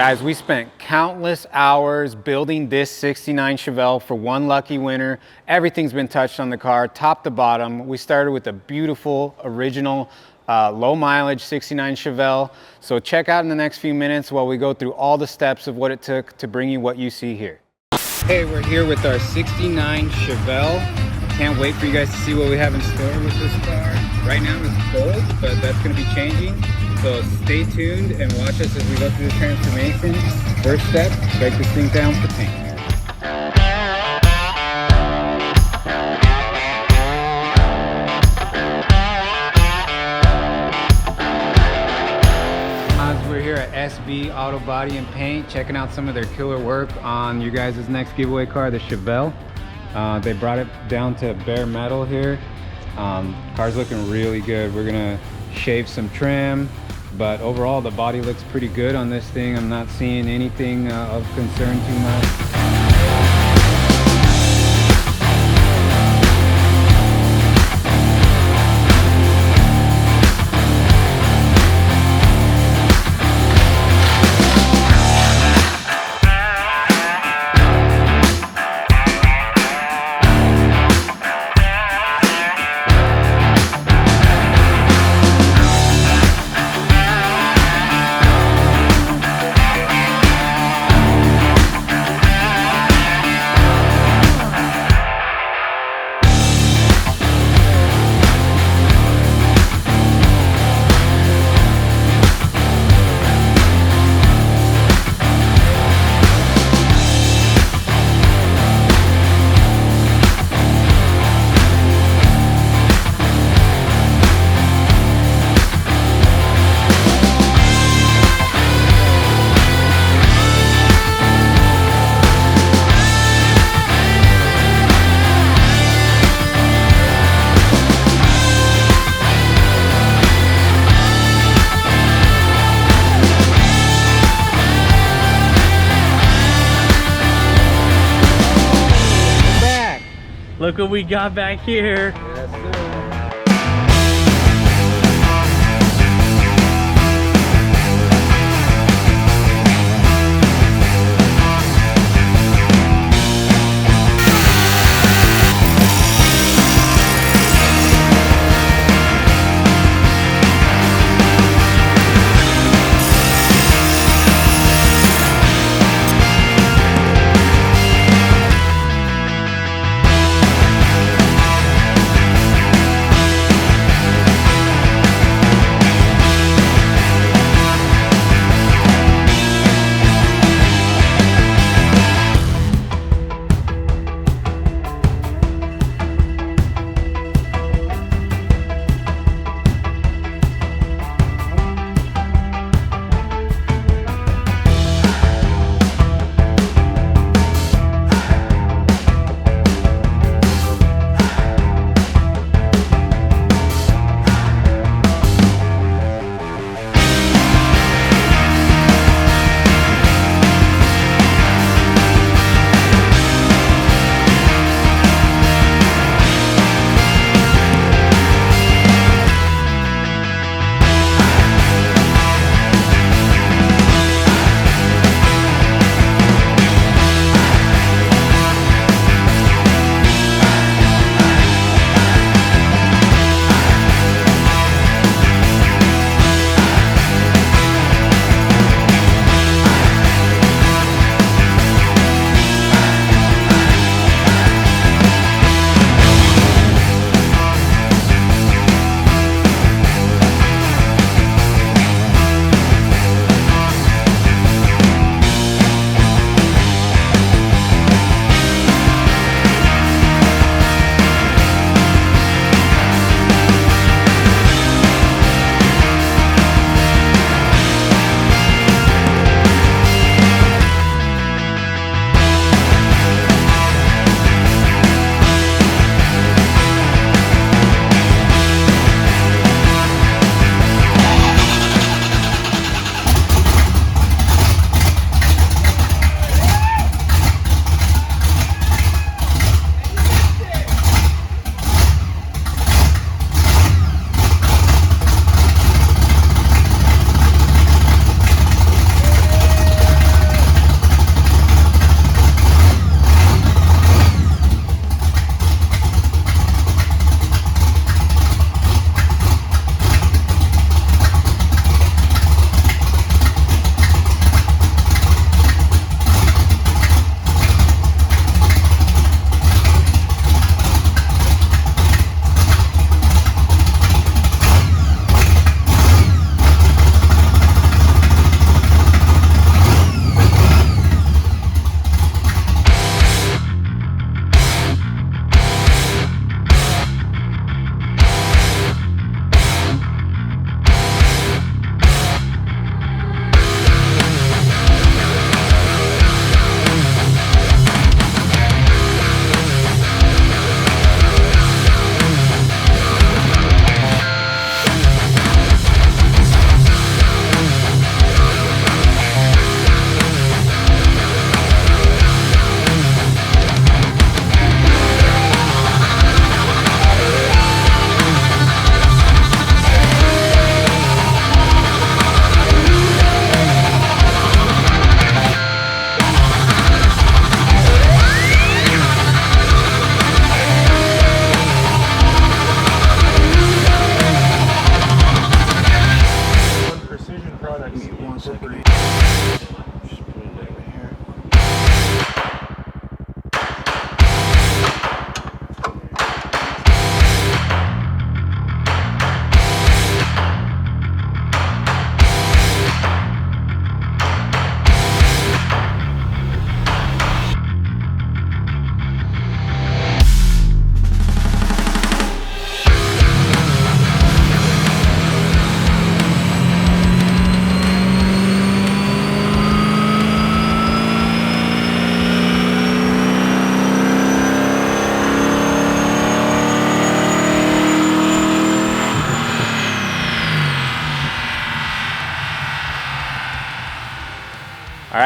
Guys, we spent countless hours building this 69 Chevelle for one lucky winner. Everything's been touched on the car, top to bottom. We started with a beautiful, original, low mileage 69 Chevelle. So check out in the next few minutes while we go through all the steps of what it took to bring you what you see here. Hey, we're here with our 69 Chevelle. Can't wait for you guys to see what we have in store with this car. Right now it's cold, but that's going to be changing. So stay tuned and watch us as we go through the transformation. First step, break this thing down for paint. We're here at SB Auto Body and Paint, checking out some of their killer work on you guys' next giveaway car, the Chevelle. They brought it down to bare metal here. Car's looking really good. We're gonna shave some trim, but overall the body looks pretty good on this thing. I'm not seeing anything of concern too much. Look what we got back here. Yes, sir.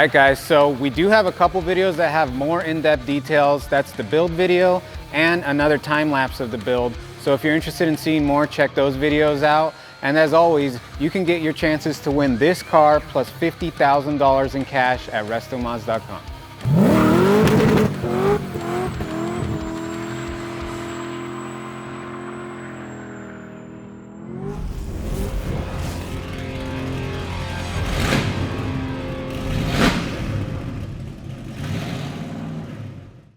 right, guys, so we do have a couple videos that have more in-depth details. That's the build video and another time lapse of the build. So if you're interested in seeing more, check those videos out. And as always, you can get your chances to win this car plus $50,000 in cash at restomods.com.